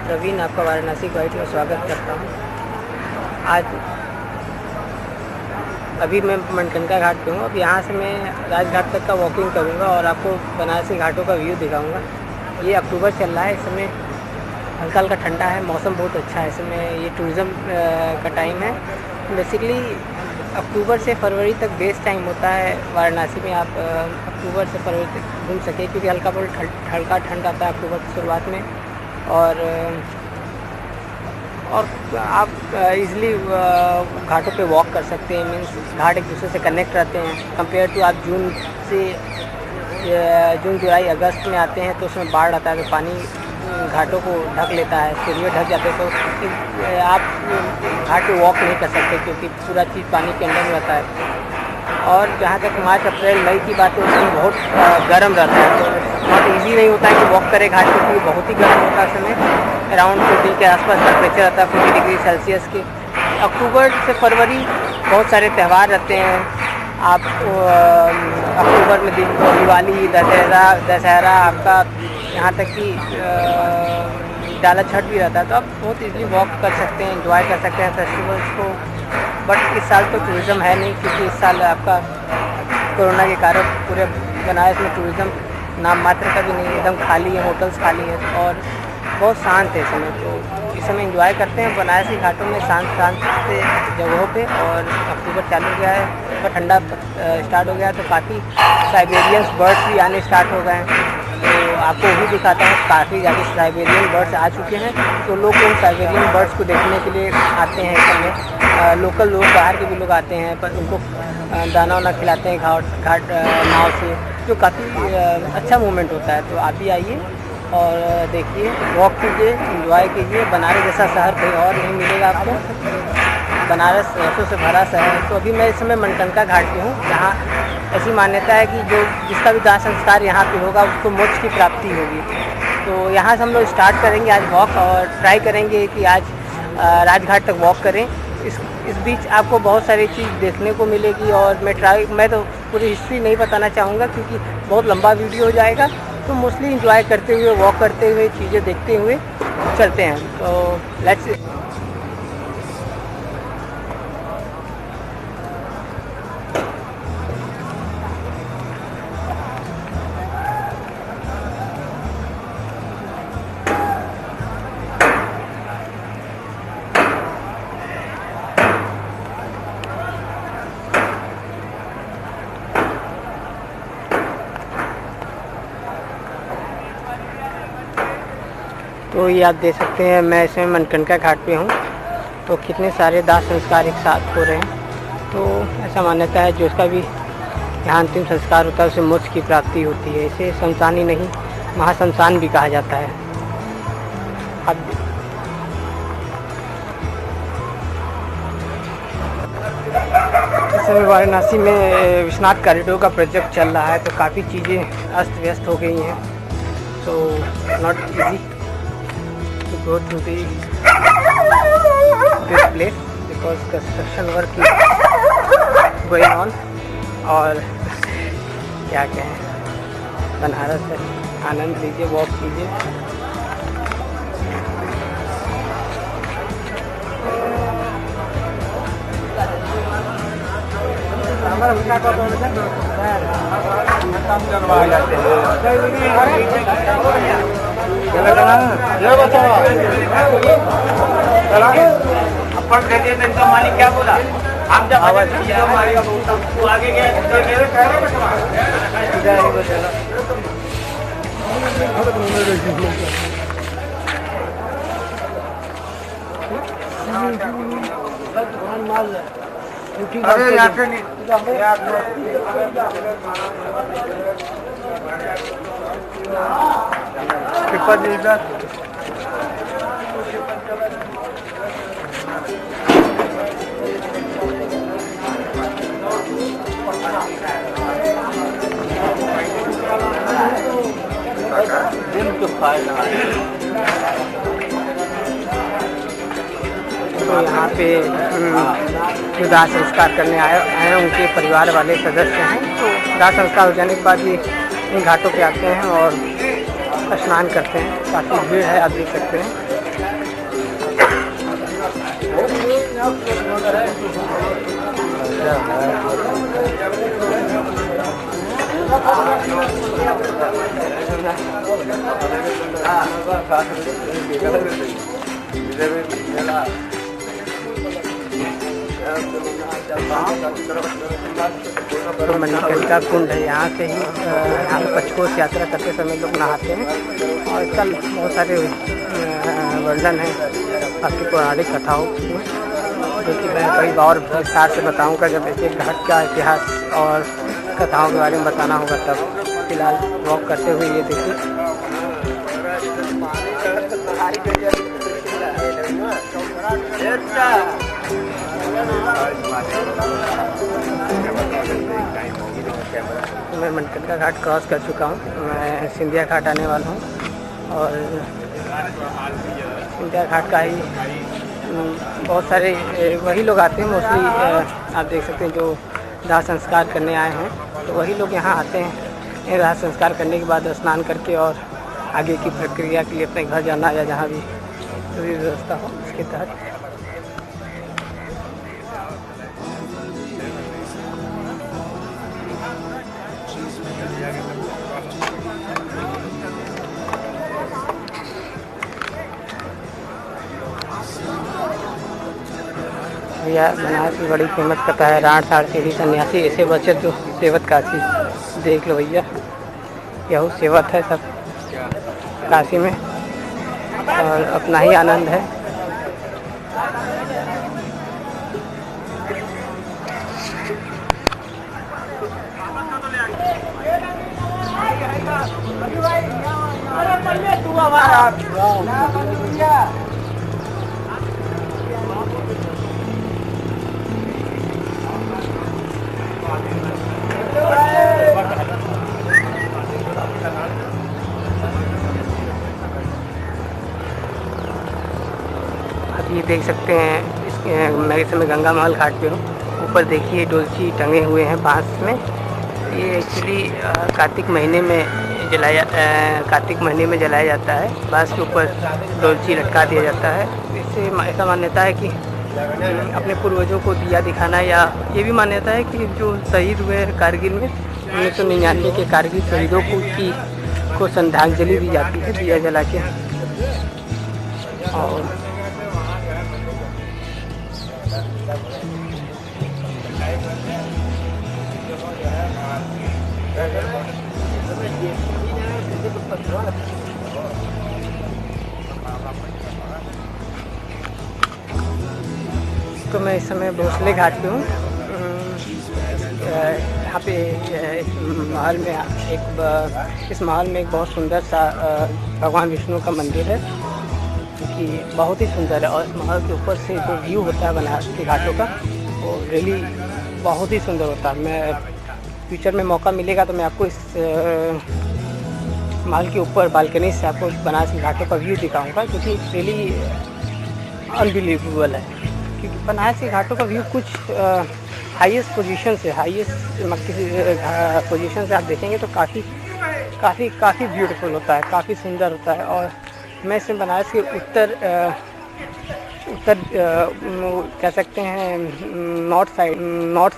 प्रवीण आपका वाराणसी गाइड में स्वागत करता हूँ। आज अभी मैं मनकनका घाट पे हूँ। अब यहाँ से मैं राजघाट तक का वॉकिंग करूँगा और आपको बनारसी घाटों का व्यू दिखाऊँगा। ये अक्टूबर चल रहा है, इस समय हल्का हल्का ठंडा है, मौसम बहुत अच्छा है। इस समय ये टूरिज़्म का टाइम है। बेसिकली अक्टूबर से फरवरी तक बेस्ट टाइम होता है वाराणसी में। आप अक्टूबर से फरवरी तक घूम सके, क्योंकि हल्का बहुत हल्का ठंड आता है अक्टूबर की शुरुआत में। और आप इजीली घाटों पे वॉक कर सकते हैं। मीन्स घाट एक दूसरे से कनेक्ट रहते हैं कंपेयर टू आप जून जुलाई अगस्त में आते हैं तो उसमें बाढ़ आता है, तो पानी घाटों को ढक लेता है, सीढ़ियाँ ढक जाते हैं, तो आप घाट पे वॉक नहीं कर सकते क्योंकि पूरा चीज़ पानी के अंदर में रहता है। और जहाँ तक मार्च अप्रैल मई की बात है, उसमें बहुत गर्म रहता है, तो बहुत इजी नहीं होता है कि वॉक करें घाट पे, क्योंकि बहुत ही गर्म होता है समय। अराउंड 40 के आसपास टेम्परेचर आता है, 40 डिग्री सेल्सियस के। अक्टूबर से फरवरी बहुत सारे त्यौहार रहते हैं। आप अक्टूबर में दिवाली, दशहरा आपका, यहाँ तक कि डाला छठ भी रहता है, तो आप बहुत इजीली वॉक कर सकते हैं, एंजॉय कर सकते हैं फेस्टिवल्स को। बट इस साल तो टूरिज़्म है नहीं, क्योंकि इस साल आपका कोरोना के कारण पूरे बनारस में टूरिज़्म नाम मात्र का भी नहीं है, एकदम खाली है, होटल्स खाली है और बहुत शांत है इस समय। तो इस समय एंजॉय करते हैं बनारसी घाटों में शांत से जगहों पे। और अक्टूबर चालू हो गया है और ठंडा स्टार्ट हो गया है, तो काफ़ी साइबेरियंस बर्ड्स भी आने स्टार्ट हो गए हैं। तो आपको वो भी दिखाता है, काफ़ी ज़्यादा साइबेरियन बर्ड्स आ चुके हैं, तो लोग उन साइबेरियन बर्ड्स को देखने के लिए आते हैं इस समय। लोकल लोग, बाहर के भी लोग आते हैं, पर उनको दाना वाना खिलाते हैं घाट नाव से, जो काफ़ी अच्छा मोमेंट होता है। तो आप भी आइए और देखिए, वॉक कीजिए, एंजॉय कीजिए। बनारस जैसा शहर कहीं और नहीं मिलेगा आपको। बनारस रसों से भरा शहर है। तो अभी मैं इस समय मनकनका घाट पे हूँ, जहाँ ऐसी मान्यता है कि जिसका भी दाह संस्कार यहाँ पे होगा उसको मोक्ष की प्राप्ति होगी। तो यहाँ से हम लोग स्टार्ट करेंगे आज वॉक, और ट्राई करेंगे कि आज राजघाट तक वॉक करें। इस बीच आपको बहुत सारी चीज़ देखने को मिलेगी, और मैं तो पूरी हिस्ट्री नहीं बताना चाहूँगा क्योंकि बहुत लंबा वीडियो हो जाएगा। तो मोस्टली इंजॉय करते हुए, वॉक करते हुए, चीज़ें देखते हुए चलते हैं। तो लेट्स तो ये आप देख सकते हैं, मैं इसमें मनकनका घाट पे हूँ, तो कितने सारे दाह संस्कार एक साथ हो रहे हैं। तो ऐसा मान्यता है जिसका भी यहाँ अंतिम संस्कार होता है उसे मोक्ष की प्राप्ति होती है। इसे शमशान ही नहीं, महाशमशान भी कहा जाता है। अब इस समय वाराणसी में विश्वनाथ कॉरिडोर का प्रोजेक्ट चल रहा है, तो काफ़ी चीज़ें अस्त व्यस्त हो गई हैं। तो not easy go to this place because construction work is going on। और क्या कहें, बनारस है, आनंद लीजिए, वॉक कीजिए। अपन कहते हैं तो मालिक क्या बोला, हम जब आवाज तू आगे गया अरे यहाँ से नहीं तो यहाँ पे जो दाह संस्कार करने आए हैं उनके परिवार वाले सदस्य हैं। तो दाह संस्कार हो जाने के बाद ये इन घाटों पे आते हैं और स्नान करते हैं। काफ़ी भीड़ है, आप देख सकते हैं। तो मणिकर्णिका कुंड है, यहाँ से ही यहाँ पे पंचकोश यात्रा करते समय लोग नहाते हैं। और इसका बहुत सारे वर्णन है आपकी पौराणिक कथाओं में, जो कि मैं कई और विस्तार से बताऊंगा जब एक एक घाट का इतिहास और कथाओं के बारे में बताना होगा तब। फिलहाल वॉक करते हुए ये देखिए मैं मणिकर्णिका घाट क्रॉस कर चुका हूँ। मैं सिंधिया घाट आने वाला हूँ और सिंधिया घाट का ही बहुत सारे वही लोग आते हैं मोस्टली। आप देख सकते हैं जो दाह संस्कार करने आए हैं, तो वही लोग यहाँ आते हैं दाह संस्कार करने के बाद स्नान करके और आगे की प्रक्रिया के लिए अपने घर जाना या जहाँ भी व्यवस्था हो उसके तहत। यह बनारस की बड़ी फेमस कथा है, राण साढ़ सीढ़ी सन्यासी ऐसे बचे तो सेवत काशी। देख लो भैया, यह सेवत है सब काशी में और अपना ही आनंद है। ये देख सकते हैं मैं इस समय गंगा महल घाट पे हूँ। ऊपर देखिए डोलची टंगे हुए हैं बांस में। ये एक्चुअली कार्तिक महीने में जलाया जाता है। बांस के ऊपर डोलची लटका दिया जाता है। इससे ऐसा मान्यता है कि अपने पूर्वजों को दिया दिखाना, या ये भी मान्यता है कि जो शहीद हुए कारगिल में 1999 के कारगिल शहीदों को श्रद्धांजलि दी जाती है दिया जला के। और तो मैं इस समय भोसले घाट पे हूँ। यहाँ पे इस महल में एक बहुत सुंदर सा भगवान विष्णु का मंदिर है, कि बहुत ही सुंदर है। और इस महल के ऊपर से जो व्यू होता है बनारस के घाटों का, वो रियली बहुत ही सुंदर होता है। मैं फ्यूचर में मौका मिलेगा तो मैं आपको इस महल के ऊपर बालकनी से आपको बनारस के घाटों का व्यू दिखाऊंगा, क्योंकि रियली अनबिलीवेबल है। क्योंकि बनारस के घाटों का व्यू कुछ हाईएस्ट पोजीशन से आप देखेंगे तो काफ़ी ब्यूटीफुल होता है, काफ़ी सुंदर होता है। और मैं इसमें बनारस के उत्तर कह सकते हैं नॉर्थ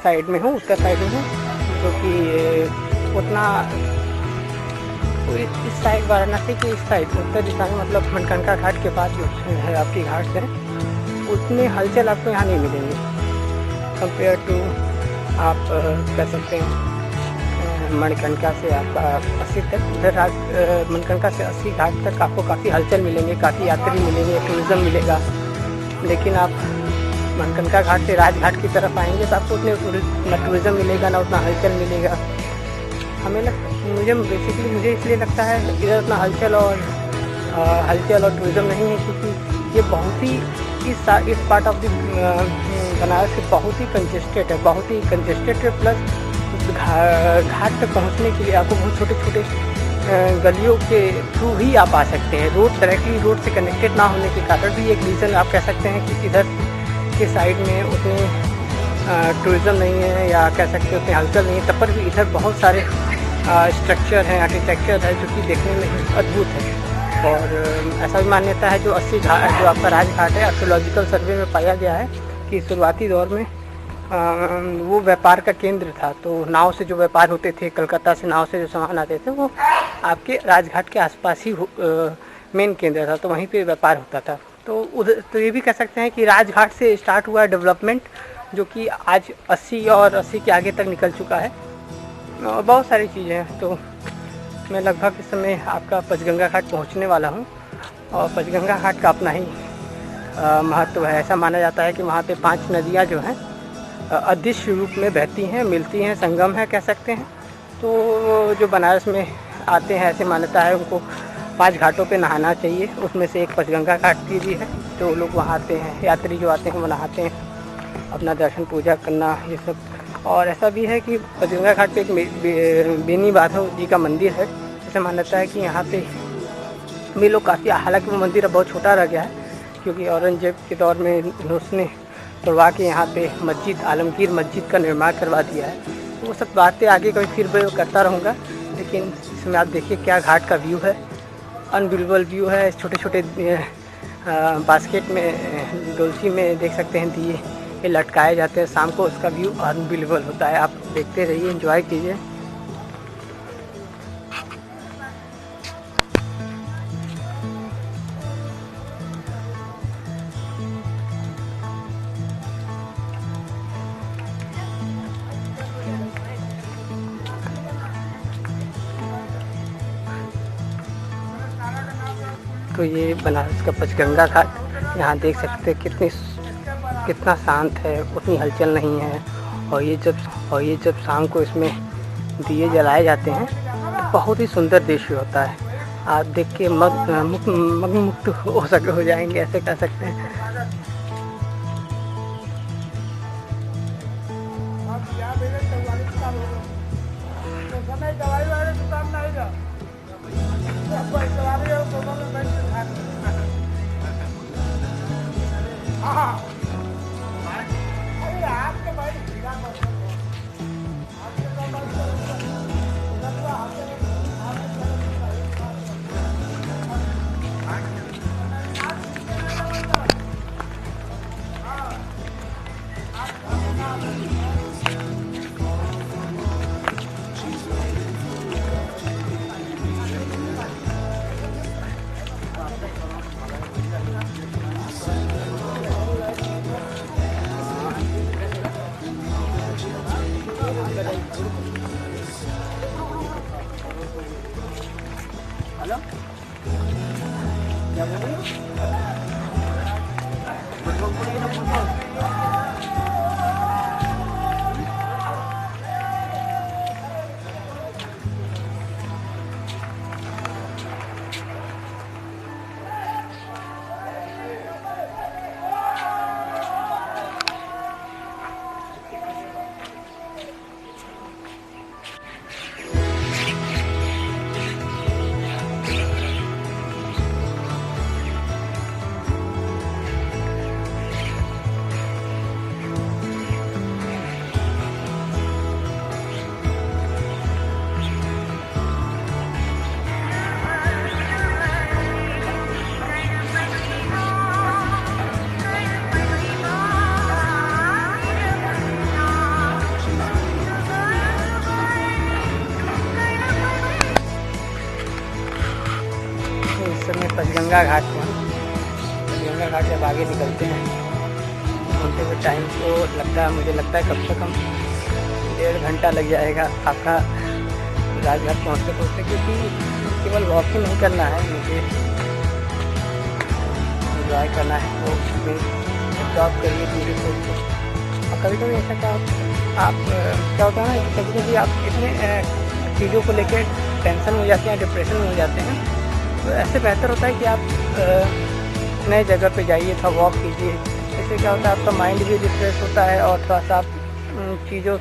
साइड में हूँ, उत्तर साइड में हूँ, जो कि उतना इस साइड वाराणसी के इस साइड उत्तर दिशा में, मतलब मणिकर्णिका घाट के पास जो है आपकी घाट है, उतने हलचल आपको यहाँ नहीं मिलेंगे कंपेयर टू आप कह सकते हैं मणिकर्णिका से आपका 80 तक। उधर मणिकर्णिका से 80 घाट तक आपको काफ़ी हलचल मिलेंगे, काफ़ी यात्री मिलेंगे, टूरिज़्म मिलेगा। लेकिन आप मणिकर्णिका घाट से राजघाट की तरफ आएंगे तो आपको उतने ना टूरिज़्म मिलेगा, ना उतना हलचल मिलेगा। मुझे इसलिए लगता है इधर उतना हलचल और टूरिज़्म नहीं है, क्योंकि ये बहुत ही इस पार्ट ऑफ द बनारस से बहुत ही कंजेस्टेड है। प्लस घाट तक पहुंचने के लिए आपको बहुत छोटे गलियों के थ्रू ही आप आ सकते हैं। डायरेक्टली रोड से कनेक्टेड ना होने के कारण भी एक रीज़न आप कह सकते हैं कि इधर के साइड में उतने टूरिज़्म नहीं है, या कह सकते हैं उतने हलचल नहीं है। तब पर भी इधर बहुत सारे स्ट्रक्चर हैं, आर्किटेक्चर है, जो कि देखने में अद्भुत है। और ऐसा भी मान्यता है जो आपका राजघाट है, आर्कियोलॉजिकल सर्वे में पाया गया है कि शुरुआती दौर में वो व्यापार का केंद्र था। तो नाव से जो व्यापार होते थे, कलकत्ता से नाव से जो सामान आते थे, वो आपके राजघाट के आसपास ही मेन केंद्र था, तो वहीं पे व्यापार होता था। तो उधर तो ये भी कह सकते हैं कि राजघाट से स्टार्ट हुआ डेवलपमेंट, जो कि आज 80 और 80 के आगे तक निकल चुका है, और बहुत सारी चीज़ें हैं। तो मैं लगभग इस समय आपका पंचगंगा घाट पहुंचने वाला हूं, और पंचगंगा घाट का अपना ही महत्व है। ऐसा माना जाता है कि वहाँ पे 5 नदियाँ जो हैं अदृश्य रूप में बहती हैं, मिलती हैं, संगम है कह सकते हैं। तो जो बनारस में आते हैं, ऐसे मान्यता है, उनको 5 घाटों पे नहाना चाहिए। उसमें से एक पंचगंगा घाट की भी है। तो लोग वहाँ आते हैं, यात्री जो आते हैं वो नहाते हैं, अपना दर्शन पूजा करना ये सब। और ऐसा भी है कि पंचगंगा घाट पे एक बेनी माधव जी का मंदिर है। ऐसा मान्यता है कि यहाँ पे भी लोग काफ़ी, हालांकि वो मंदिर अब बहुत छोटा रह गया है, क्योंकि औरंगजेब के दौर में उसने तोड़वा के यहाँ पे मस्जिद, आलमगीर मस्जिद का निर्माण करवा दिया है। तो वो सब बातें आगे कभी फिर मैं करता रहूँगा, लेकिन इसमें आप देखिए क्या घाट का व्यू है, अनबिलीवेबल व्यू है। छोटे छोटे बास्केट में, डोलची में देख सकते हैं दिए ये लटकाए जाते हैं, शाम को उसका व्यू अनबिलीवेबल होता है। आप देखते रहिए, एंजॉय कीजिए। तो ये बनारस का पंचगंगा घाट, यहाँ देख सकते हैं कितना शांत है, उतनी हलचल नहीं है। और ये जब शाम को इसमें दिए जलाए जाते हैं तो बहुत ही सुंदर दृश्य होता है। आप देख के मग्नमुक्त हो जाएंगे, ऐसे कह सकते हैं। हेलो, क्या बोल रहे हो? पंचगंगा घाट में, पंचगंगा घाट जब आगे निकलते हैं घूमते हुए टाइम तो मुझे लगता है कम से कम 1.5 घंटा लग जाएगा आपका राजघाट पहुँचते, क्योंकि केवल वॉकिंग नहीं करना है, मुझे एंजॉय करना है। तो उसमें जॉब करिए पूरे को। और कभी कभी ऐसा आप क्या होता है ना, कभी कभी आप इतने चीज़ों को लेकर टेंशन हो जाते हैं, डिप्रेशन में हो जाते हैं, तो ऐसे बेहतर होता है कि आप नए जगह पे जाइए, थोड़ा वॉक कीजिए। इससे क्या होता है, आपका माइंड भी रिफ्रेश होता है, और थोड़ा सा आप चीज़ों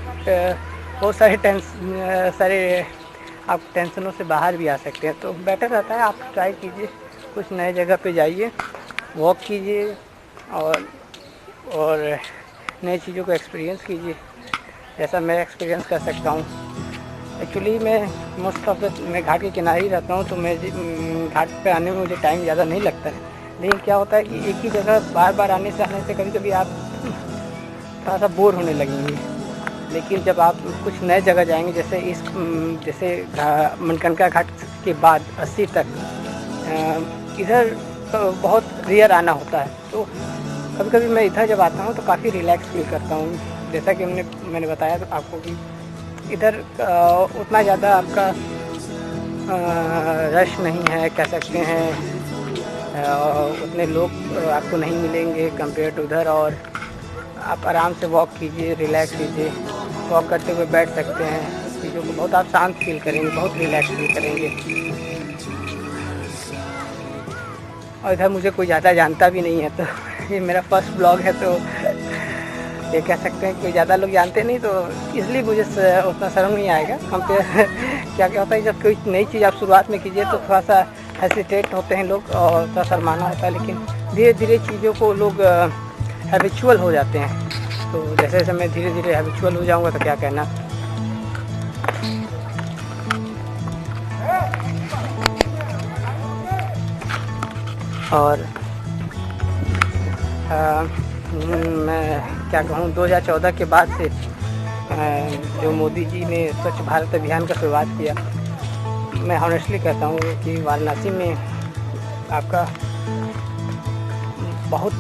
बहुत सारे आप टेंशनों से बाहर भी आ सकते हैं। तो बेटर रहता है आप ट्राई कीजिए, कुछ नए जगह पे जाइए, वॉक कीजिए, और नई चीज़ों को एक्सपीरियंस कीजिए, जैसा मैं एक्सपीरियंस कर सकता हूँ। एक्चुअली मैं मोस्ट ऑफ द मैं घाट के किनारे ही रहता हूँ, तो मैं घाट पे आने में मुझे टाइम ज़्यादा नहीं लगता है। लेकिन क्या होता है कि एक ही जगह बार बार आने से कभी कभी आप थोड़ा सा बोर होने लगेंगे। लेकिन जब आप कुछ नए जगह जाएंगे, जैसे मणिकर्णिका घाट के बाद 80 तक इधर बहुत रेयर आना होता है, तो कभी कभी मैं इधर जब आता हूँ तो काफ़ी रिलैक्स फील करता हूँ। जैसा कि मैंने बताया तो आपको कि इधर उतना ज़्यादा आपका रश नहीं है, कह सकते हैं। उतने लोग आपको नहीं मिलेंगे कंपेयर टू उधर, और आप आराम से वॉक कीजिए, रिलैक्स कीजिए, वॉक करते हुए बैठ सकते हैं। चीज़ों को बहुत आप शांत फील करेंगे, बहुत रिलैक्स फील करेंगे। और इधर मुझे कोई ज़्यादा जानता भी नहीं है, तो ये मेरा फर्स्ट ब्लॉग है, तो ये कह सकते हैं कोई ज़्यादा लोग जानते नहीं, तो इसलिए मुझे उतना शर्म नहीं आएगा। कंपेयर क्या होता है, जब कोई नई चीज़ आप शुरुआत में कीजिए तो थोड़ा सा हेसिटेट होते हैं लोग और थोड़ा शर्माना होता है, लेकिन धीरे धीरे चीज़ों को लोग हैबिचुअल हो जाते हैं। तो जैसे जैसे मैं धीरे धीरे हैबिचुअल हो जाऊंगा तो क्या कहना। और मैं क्या कहूँ, 2014 के बाद से जो मोदी जी ने स्वच्छ भारत अभियान का शुरुआत किया, मैं ऑनेस्टली कहता हूँ कि वाराणसी में आपका बहुत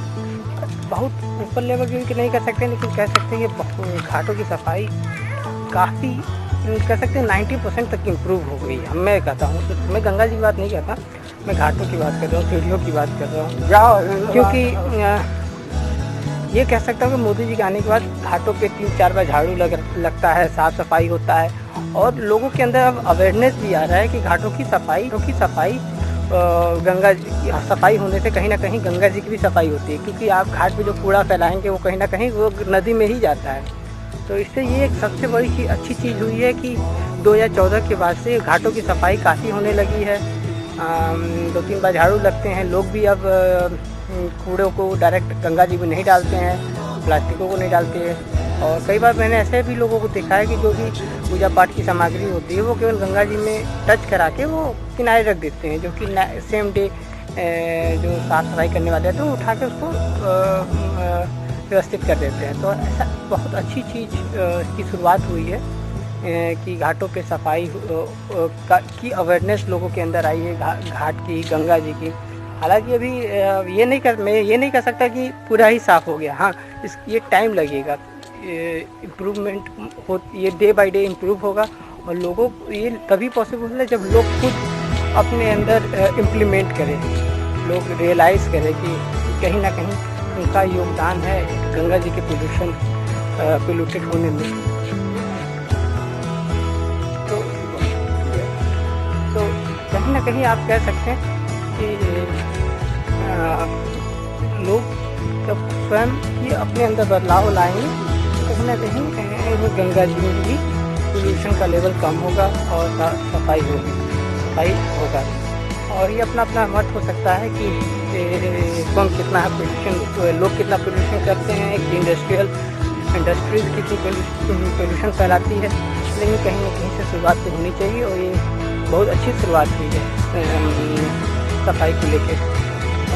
ऊपर लेवल की नहीं कर सकते, लेकिन कह सकते हैं कि घाटों की सफाई काफ़ी, कह सकते हैं 90% तक इम्प्रूव हो गई है। मैं कहता हूँ, मैं गंगा जी की बात नहीं कहता, मैं घाटों की बात कर रहा हूँ, सीढ़ियों की बात कर रहा हूँ। क्योंकि ये कह सकता हूँ कि मोदी जी के आने के बाद घाटों पे 3-4 बार झाड़ू लगता है, साफ़ सफाई होता है, और लोगों के अंदर अब अवेयरनेस भी आ रहा है कि घाटों की सफाई गंगा जी की सफाई होने से कहीं ना कहीं गंगा जी की भी सफाई होती है। क्योंकि आप घाट पे जो कूड़ा फैलाएंगे वो कहीं ना कहीं वो नदी में ही जाता है। तो इससे ये एक सबसे बड़ी अच्छी चीज़ हुई है कि 2014 के बाद से घाटों की सफाई काफ़ी होने लगी है। 2-3 बार झाड़ू लगते हैं, लोग भी अब कूड़ों को डायरेक्ट गंगा जी में नहीं डालते हैं, प्लास्टिकों को नहीं डालते हैं। और कई बार मैंने ऐसे भी लोगों को देखा है कि जो भी पूजा पाठ की सामग्री होती है वो केवल गंगा जी में टच करा के वो किनारे रख देते हैं, जो कि सेम डे जो साफ़ सफाई करने वाले हैं तो उठा के उसको व्यवस्थित कर देते हैं। तो ऐसा बहुत अच्छी चीज़ की शुरुआत हुई है कि घाटों पे सफाई की अवेयरनेस लोगों के अंदर आई है, घाट की, गंगा जी की। हालांकि अभी मैं ये नहीं कह सकता कि पूरा ही साफ़ हो गया। हाँ, ये टाइम लगेगा, इम्प्रूवमेंट हो, ये डे बाय डे इम्प्रूव होगा। और लोगों ये तभी पॉसिबल है जब लोग खुद अपने अंदर इम्प्लीमेंट करें, लोग रियलाइज़ करें कि कहीं ना कहीं उनका योगदान है गंगा जी के पोल्यूटेड होने में। तो कहीं ना कहीं आप कह सकते हैं कि लोग जब स्वयं ही अपने अंदर बदलाव लाएंगे कहीं ना कहीं गंगा जी में भी पोल्यूशन का लेवल कम होगा और सफाई होगा। और ये अपना अपना मत हो सकता है कि कौन कितना पोल्यूशन, लोग कितना पोल्यूशन करते हैं, कि इंडस्ट्रीज कितनी पोल्यूशन फैलाती है। लेकिन कहीं ना कहीं से शुरुआत तो होनी चाहिए, और ये बहुत अच्छी शुरुआत हुई है सफाई को लेकर।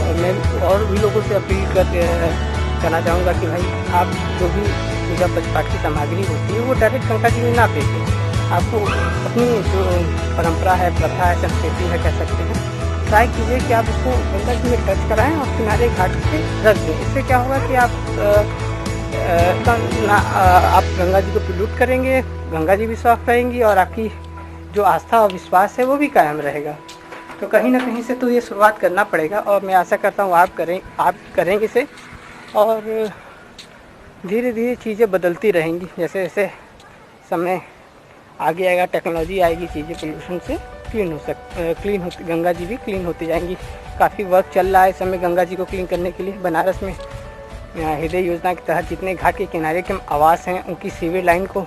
और मैं और भी लोगों से अपील करना चाहूँगा कि भाई आप जो भी पूजा पाठ की सामग्री होती है वो डायरेक्ट गंगा जी में ना फेंकें। आपको अपनी जो परंपरा है, प्रथा है, संस्कृति है, कह सकते हैं, ट्राई कीजिए कि आप उसको गंगा जी में टच कराएं और किनारे घाट पे रख दें। इससे क्या होगा कि आप गंगा जी को पोल्यूट करेंगे, गंगा जी भी साफ रहेंगी और आपकी जो आस्था और विश्वास है वो भी कायम रहेगा। तो कहीं ना कहीं से तो ये शुरुआत करना पड़ेगा, और मैं आशा करता हूँ आप करेंगे इसे, और धीरे धीरे चीज़ें बदलती रहेंगी। जैसे जैसे समय आगे आएगा, टेक्नोलॉजी आएगी, चीज़ें पोल्यूशन से क्लीन होती, गंगा जी भी क्लीन होती जाएंगी। काफ़ी वर्क चल रहा है इस समय गंगा जी को क्लीन करने के लिए। बनारस में हृदय योजना के तहत जितने घाट के किनारे के आवास हैं उनकी सीवर लाइन को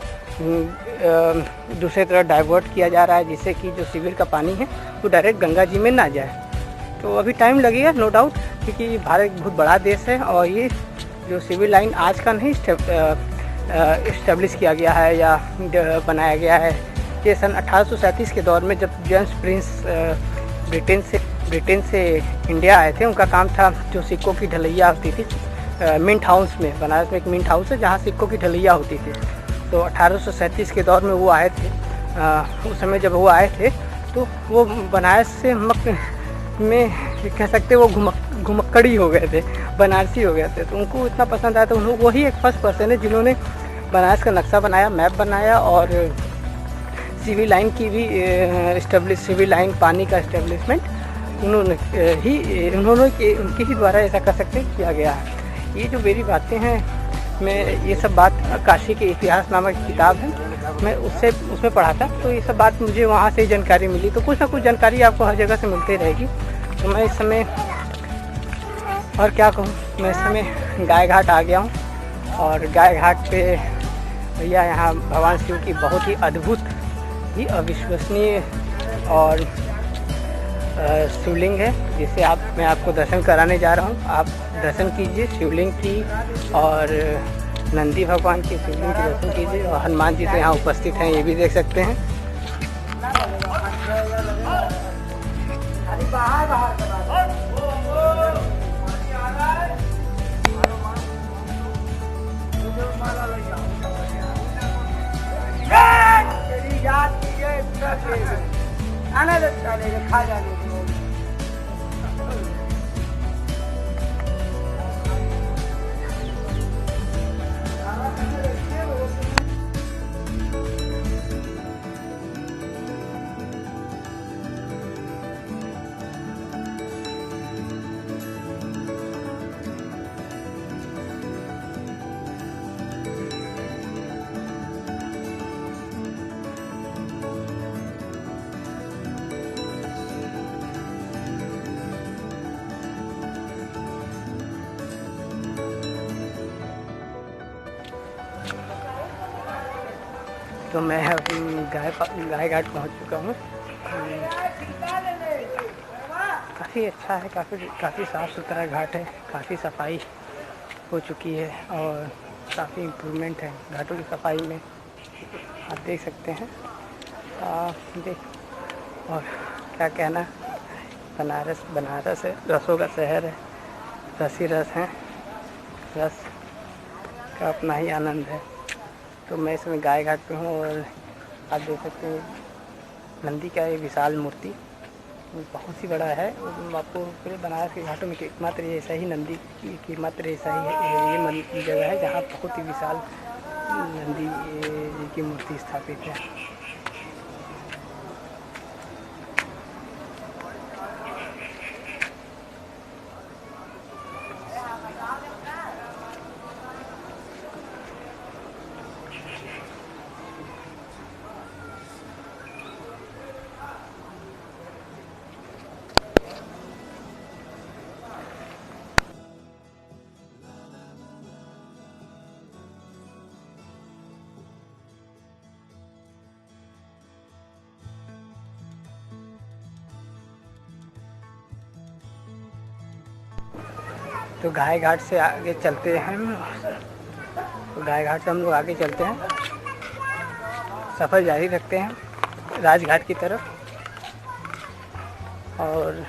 दूसरी तरफ डाइवर्ट किया जा रहा है, जिससे कि जो सीवर का पानी है वो डायरेक्ट गंगा जी में ना जाए। तो अभी टाइम लगेगा नो डाउट, क्योंकि भारत एक बहुत बड़ा देश है और ये जो सीवर लाइन आज का नहीं इस्टेब्लिश किया गया है या बनाया गया है। ये सन 1837 के दौर में जब जेम्स प्रिंस ब्रिटेन से इंडिया आए थे, उनका काम था जो सिक्कों की ढलैया होती थी मिंट हाउस में, बनारस में एक मिंट हाउस है जहाँ सिक्कों की ढलैया होती थी। तो 1837 के दौर में वो आए थे। उस समय जब वो आए थे तो वो बनारस से में कह सकते वो घुमक्कड़ी हो गए थे, बनारसी हो गए थे। तो उनको इतना पसंद आया। तो वही एक फर्स्ट पर्सन है जिन्होंने बनारस का नक्शा बनाया, मैप बनाया और सिविल लाइन की भी सिविल लाइन पानी का इस्टेब्लिशमेंट उनके ही द्वारा ऐसा कर सकते किया गया है। ये जो मेरी बातें हैं, मैं ये सब बात काशी के इतिहास नामक किताब है, मैं उसमें पढ़ा था। तो ये सब बात मुझे वहाँ से ही जानकारी मिली। तो कुछ ना कुछ जानकारी आपको हर जगह से मिलती रहेगी। तो मैं इस समय और क्या कहूँ, मैं इस समय गाय घाट आ गया हूँ और गाय घाट पे भैया यहाँ भगवान शिव की बहुत ही अद्भुत ही अविश्वसनीय और शिवलिंग है, जिसे मैं आपको दर्शन कराने जा रहा हूँ। आप दर्शन कीजिए शिवलिंग की और नंदी भगवान की शिवलिंग की दर्शन कीजिए। और हनुमान जी तो यहाँ उपस्थित हैं, ये भी देख सकते हैं। खा जाने तो मैं गाय घाट पहुंच चुका हूँ। काफ़ी अच्छा है, काफ़ी साफ़ सुथरा घाट है, काफ़ी सफाई हो चुकी है और काफ़ी इम्प्रूवमेंट है घाटों की सफाई में, आप देख सकते हैं। और क्या कहना, बनारस है, रसों का शहर है, रस ही रस है, रस का अपना ही आनंद है। तो मैं इसमें गाय घाट पे हूँ और आप देख सकते हैं नंदी का ये विशाल मूर्ति बहुत ही बड़ा है। आपको पूरे बनारस के घाटों में एकमात्र ऐसा ही नंदी की मात्र ऐसा ही है, ये जगह है जहाँ बहुत ही विशाल नंदी जी की मूर्ति स्थापित है। तो गाय घाट से आगे चलते हैं, तो गाय घाट से हम लोग आगे चलते हैं, सफ़र जारी रखते हैं राजघाट की तरफ। और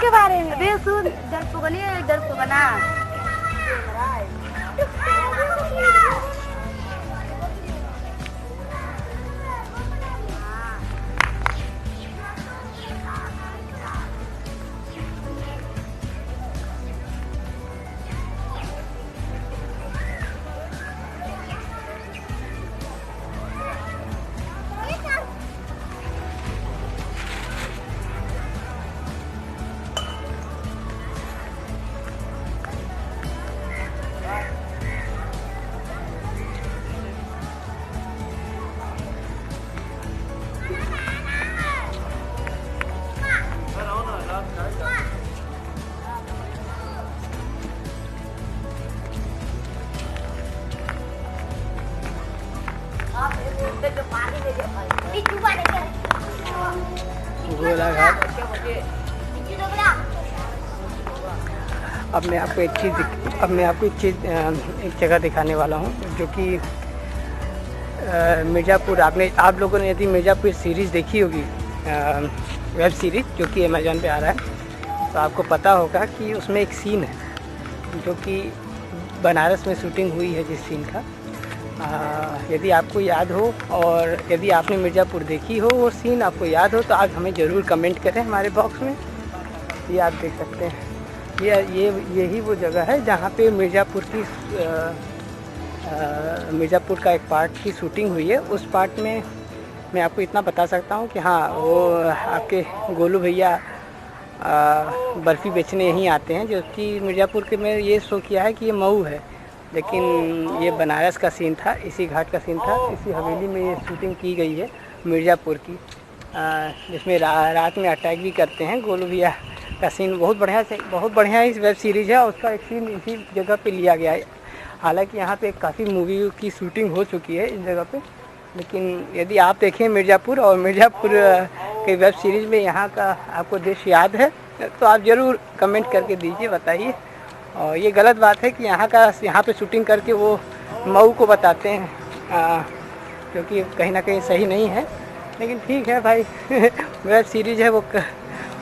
के बारे में डर तो बना गोलाघाट। अब मैं आपको एक जगह दिखाने वाला हूँ जो कि मिर्ज़ापुर। आप लोगों ने यदि मिर्ज़ापुर सीरीज़ देखी होगी, वेब सीरीज़ जो कि अमेज़ॉन पे आ रहा है, तो आपको पता होगा कि उसमें एक सीन है जो कि बनारस में शूटिंग हुई है जिस सीन का। यदि आपको याद हो और यदि आपने मिर्ज़ापुर देखी हो, वो सीन आपको याद हो, तो आप हमें ज़रूर कमेंट करें हमारे बॉक्स में। ये आप देख सकते हैं, यही वो जगह है जहाँ पे मिर्ज़ापुर का एक पार्ट की शूटिंग हुई है। उस पार्ट में मैं आपको इतना बता सकता हूँ कि हाँ, वो आपके गोलू भैया बर्फ़ी बेचने यहीं आते हैं, जो कि मिर्ज़ापुर के में ये शो किया है कि ये मऊ है, लेकिन ये बनारस का सीन था, इसी घाट का सीन था, इसी हवेली में ये शूटिंग की गई है मिर्ज़ापुर की, जिसमें रात में अटैक भी करते हैं। गोलू भैया का सीन बहुत बढ़िया इस वेब सीरीज़ है, और उसका एक सीन इसी जगह पे लिया गया है। हालांकि यहाँ पे काफ़ी मूवी की शूटिंग हो चुकी है इस जगह पे, लेकिन यदि आप देखें मिर्ज़ापुर और मिर्ज़ापुर के वेब सीरीज़ में यहाँ का आपको दृश्य याद है, तो आप ज़रूर कमेंट करके दीजिए, बताइए। और ये गलत बात है कि यहाँ पे शूटिंग करके वो मऊ को बताते हैं, क्योंकि कहीं ना कहीं सही नहीं है। लेकिन ठीक है भाई, वेब सीरीज़ है, वो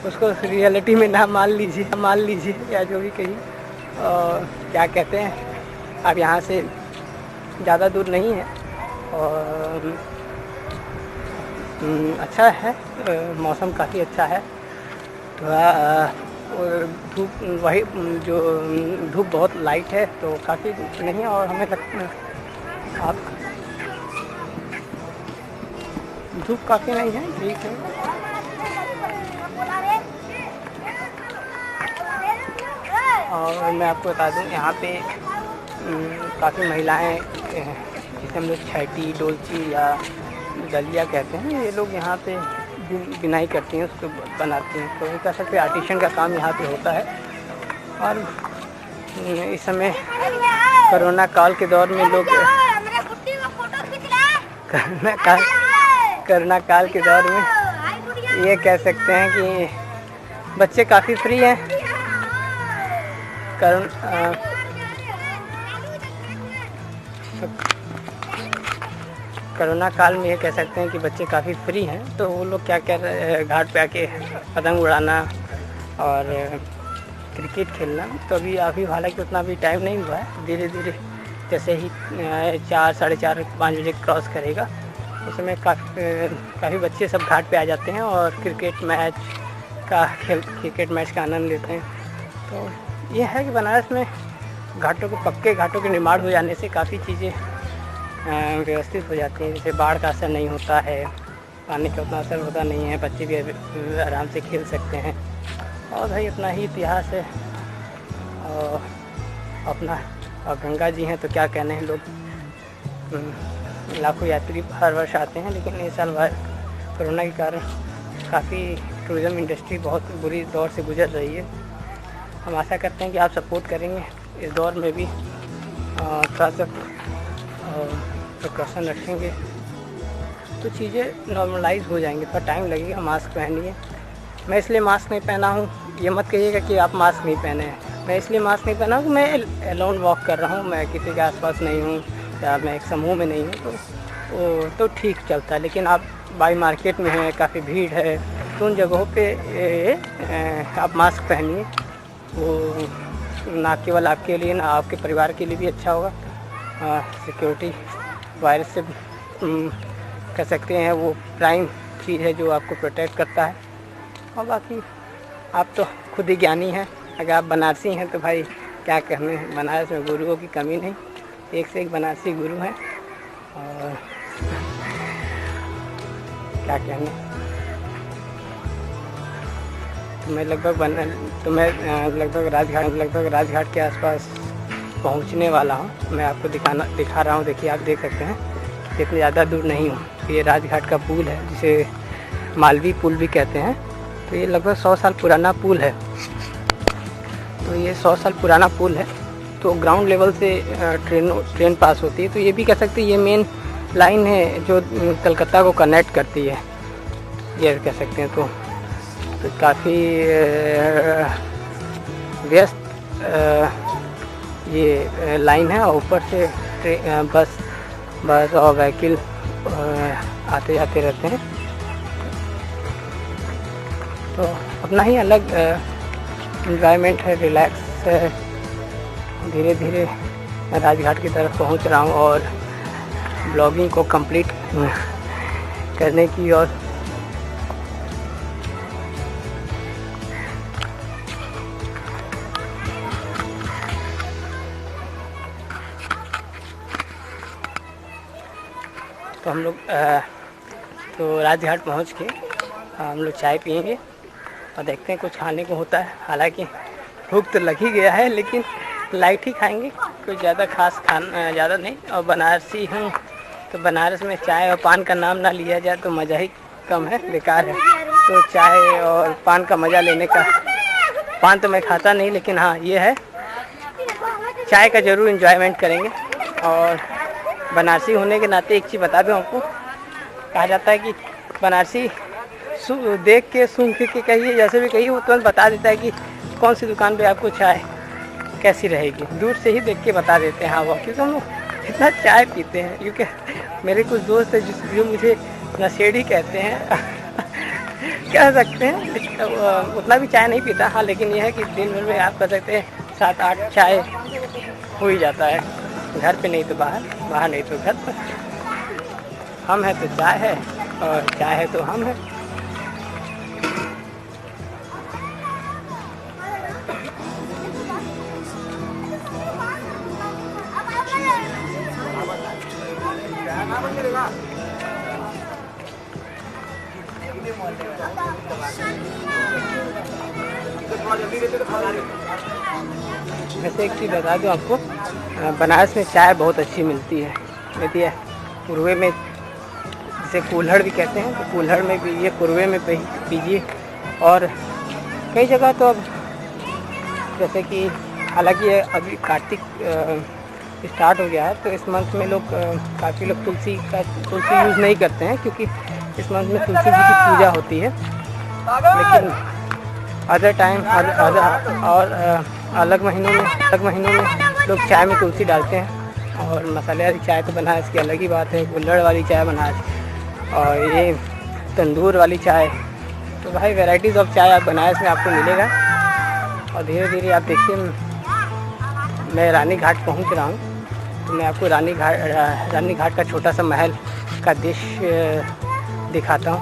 उसको रियलिटी में ना मान लीजिए या जो भी कही। और क्या कहते हैं, अब यहाँ से ज़्यादा दूर नहीं है और अच्छा है, मौसम काफ़ी अच्छा है। थोड़ा धूप बहुत लाइट है, तो काफ़ी नहीं है, और हमें लगता आप धूप काफ़ी नहीं है, ठीक है। और मैं आपको बता दूं, यहाँ पे काफ़ी महिलाएं, जिसे हम लोग छैटी, डोलची या दलिया कहते हैं, ये लोग यहाँ पे बिनाई करती हैं, उसको बनाती हैं। तो कह सकते हैं आर्टिशन का काम यहाँ पे होता है। और इस समय कोरोना काल के दौर में लोग कोरोना काल के दौर में ये कह सकते हैं कि बच्चे काफ़ी फ्री हैं। कोरोना काल में ये कह सकते हैं कि बच्चे काफ़ी फ्री हैं, तो वो लोग क्या कर रहे हैं, घाट पे आके पतंग उड़ाना और क्रिकेट खेलना। तो अभी हालांकि उतना भी टाइम नहीं हुआ है, धीरे धीरे जैसे ही 4, साढ़े 4, 5 बजे क्रॉस करेगा, उस समय काफ़ी बच्चे सब घाट पे आ जाते हैं और क्रिकेट मैच का आनंद लेते हैं। तो ये है कि बनारस में पक्के घाटों के निर्माण हो जाने से काफ़ी चीज़ें व्यवस्थित हो जाती हैं। जैसे बाढ़ का असर नहीं होता है, पानी का उतना असर होता नहीं है, बच्चे भी आराम से खेल सकते हैं। और भाई अपना ही इतिहास है और गंगा जी हैं, तो क्या कहने हैं। लोग लाखों यात्री हर वर्ष आते हैं, लेकिन इस साल कोरोना के कारण काफ़ी टूरिज़्म इंडस्ट्री बहुत बुरी दौर से गुजर रही है। हम आशा करते हैं कि आप सपोर्ट करेंगे इस दौर में भी, थोड़ा सा प्रिकॉशन रखेंगे तो चीज़ें नॉर्मलाइज हो जाएंगी। थोड़ा टाइम लगेगा। मास्क पहनिए। मैं इसलिए मास्क नहीं पहना हूँ, ये मत कहिएगा कि आप मास्क नहीं पहने हैं। मैं इसलिए मास्क नहीं पहना हूँ कि मैं अलोन वॉक कर रहा हूँ, मैं किसी के आसपास नहीं हूँ या मैं एक समूह में नहीं हूँ, तो ठीक चलता है। लेकिन आप बाई मार्केट में हैं, काफ़ी भीड़ है, तो उन जगहों पे आप मास्क पहनिए। वो ना केवल आपके लिए, ना आपके परिवार के लिए भी अच्छा होगा। सिक्योरिटी वायरस से कह सकते हैं वो प्राइम चीज़ है जो आपको प्रोटेक्ट करता है। और बाकी आप तो खुद ही ज्ञानी हैं। अगर आप बनारसी हैं तो भाई क्या कहने, बनारस में गुरुओं की कमी नहीं, एक से एक बनारसी गुरु हैं। और क्या कहने, तो मैं लगभग राजघाट के आसपास पहुंचने वाला हूं। मैं आपको दिखा रहा हूं। देखिए, आप देख सकते हैं इतनी ज़्यादा दूर नहीं हूँ। ये राजघाट का पुल है, जिसे मालवी पुल भी कहते हैं। तो ये लगभग 100 साल पुराना पुल है। तो ये 100 साल पुराना पुल है। तो ग्राउंड लेवल से ट्रेन पास होती है। तो ये भी कह सकते हैं ये मेन लाइन है जो कलकत्ता को कनेक्ट करती है, ये कह सकते हैं। तो काफ़ी व्यस्त ये लाइन है और ऊपर से बस और व्हीकल आते जाते रहते हैं। तो अपना ही अलग एनवायरनमेंट है, रिलैक्स है। धीरे धीरे मैं राजघाट की तरफ पहुंच रहा हूं और ब्लॉगिंग को कंप्लीट करने की और तो हम लोग तो राजघाट पहुंच के हम लोग चाय पियेंगे और देखते हैं कुछ खाने को होता है। हालांकि भूख तो लग ही गया है, लेकिन लाइट ही खाएंगे, कुछ ज़्यादा खास खाना ज़्यादा नहीं। और बनारसी हूँ तो बनारस में चाय और पान का नाम ना लिया जाए तो मज़ा ही कम है, बेकार है। तो चाय और पान का मज़ा लेने का, पान तो मैं खाता नहीं, लेकिन हाँ ये है चाय का ज़रूर एंजॉयमेंट करेंगे। और बनारसी होने के नाते एक चीज़ बता दूँ आपको, कहा जाता है कि बनारसी देख के सुन के कहिए, जैसे भी कहिए वो तुरंत बता देता है कि कौन सी दुकान पे आपको चाय कैसी रहेगी, दूर से ही देख के बता देते हैं। हाँ वो, क्योंकि हम लोग इतना चाय पीते हैं। क्योंकि मेरे कुछ दोस्त हैं जो मुझे नशेड़ी कहते हैं कह सकते हैं, उतना भी चाय नहीं पीता। हाँ लेकिन यह है कि दिन भर में आप कह सकते हैं 7-8 चाय हो ही जाता है, घर पे नहीं तो बाहर नहीं तो घर पर। हम हैं तो चाय है और चाय है तो हम हैं। वैसे एक चीज़ बता दूँ आपको, बनारस में चाय बहुत अच्छी मिलती है। पूर्वे में जिसे कुल्हड़ भी कहते हैं, तो कुल्हड़ में पीजिए, पूर्वे में पीजिए। और कई जगह तो अब जैसे कि हालांकि अभी कार्तिक स्टार्ट हो गया है, तो इस मंथ में लोग काफ़ी लोग तुलसी यूज़ नहीं करते हैं, क्योंकि इस मंथ में तुलसी जी की पूजा होती है। लेकिन अदर टाइम और अलग महीनों में लोग चाय में तुलसी डालते हैं। और मसाले वाली चाय तो बनारस की अलग ही बात है, कुल्हड़ वाली चाय बनारस, और ये तंदूर वाली चाय। तो भाई वैराइटीज़ ऑफ चाय आप बनारस में आपको मिलेगा। और धीरे धीरे आप देखिए, मैं रानी घाट पहुंच रहा हूं, तो मैं आपको रानी घाट का छोटा सा महल का दृश्य दिखाता हूं।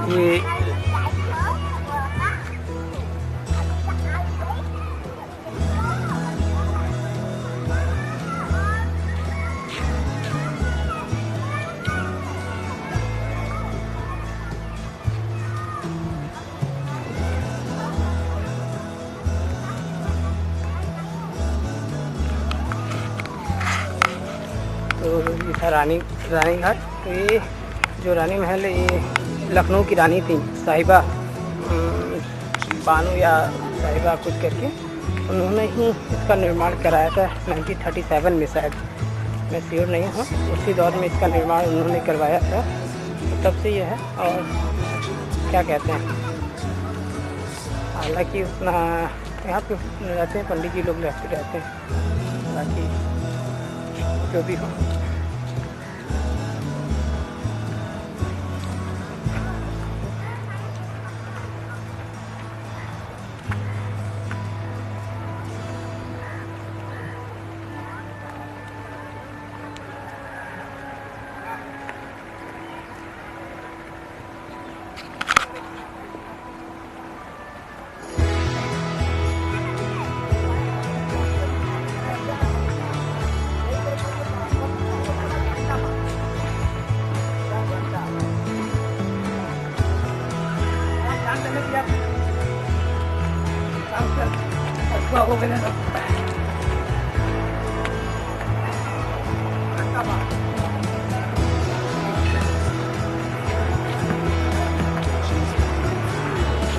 ये था रानी घाट। तो ये जो रानी महल है, ये लखनऊ की रानी थी, साहिबा बानो या साहिबा कुछ करके, उन्होंने ही इसका निर्माण कराया था 1937 में शायद, मैं श्योर नहीं हूँ। उसी दौर में इसका निर्माण उन्होंने करवाया था, तो तब से ये है। और क्या कहते हैं, हालांकि उतना यहाँ पे रहते हैं पंडित जी लोग रहते हैं, बाकी जो भी हो।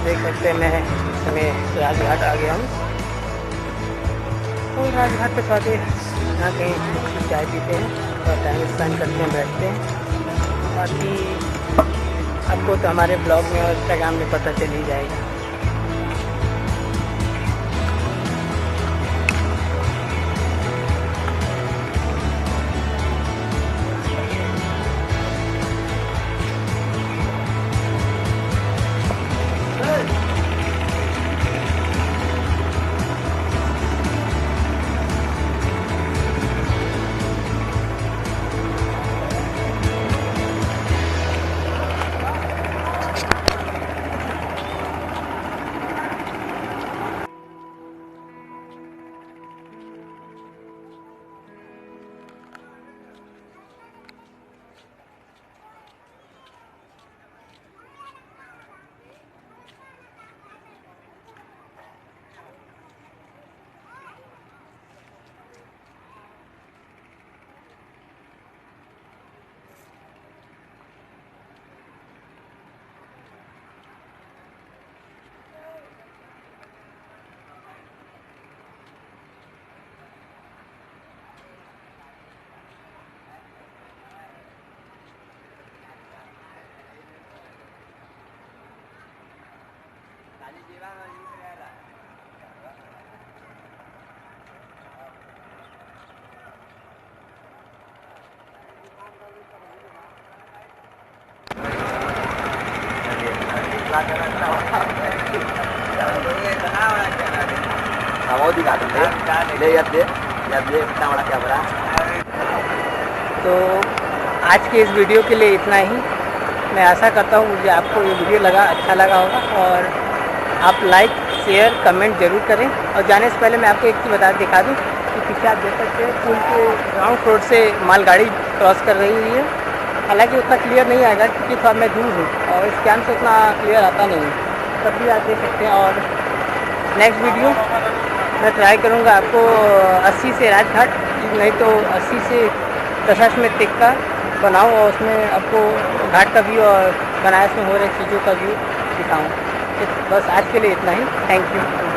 देख सकते हैं, मैं इस समय राजघाट आ गया हूँ। और राजघाट पे आके यहाँ कहीं चाय पीते हैं और टाइम स्पेंड करते हैं, बैठते हैं। बाकी आपको तो हमारे ब्लॉग में और इंस्टाग्राम में पता चल ही जाएगा। वो दिखा दे ले याद दे इतना बड़ा क्या बड़ा। तो आज के इस वीडियो के लिए इतना ही। मैं आशा करता हूँ मुझे आपको ये वीडियो अच्छा लगा होगा और आप लाइक शेयर कमेंट ज़रूर करें। और जाने से पहले मैं आपको एक चीज़ दिखा दूँ कि पीछे आप देख सकते हैं पुल के ग्राउंड फ्लोर से मालगाड़ी क्रॉस कर रही है। हालांकि उतना क्लियर नहीं आएगा क्योंकि थोड़ा मैं दूर हूँ और इस कैम से उतना क्लियर आता नहीं है, तब भी आप देख सकते हैं। और नेक्स्ट वीडियो मैं ट्राई करूँगा आपको 80 से राजघाट, नहीं तो 80 से दशाश्वमेध टिक्का बनाऊँ और उसमें आपको घाट का व्यू और बनारस में हो रही चीज़ों का व्यू दिखाऊँ। तो बस आज के लिए इतना ही। Thank you.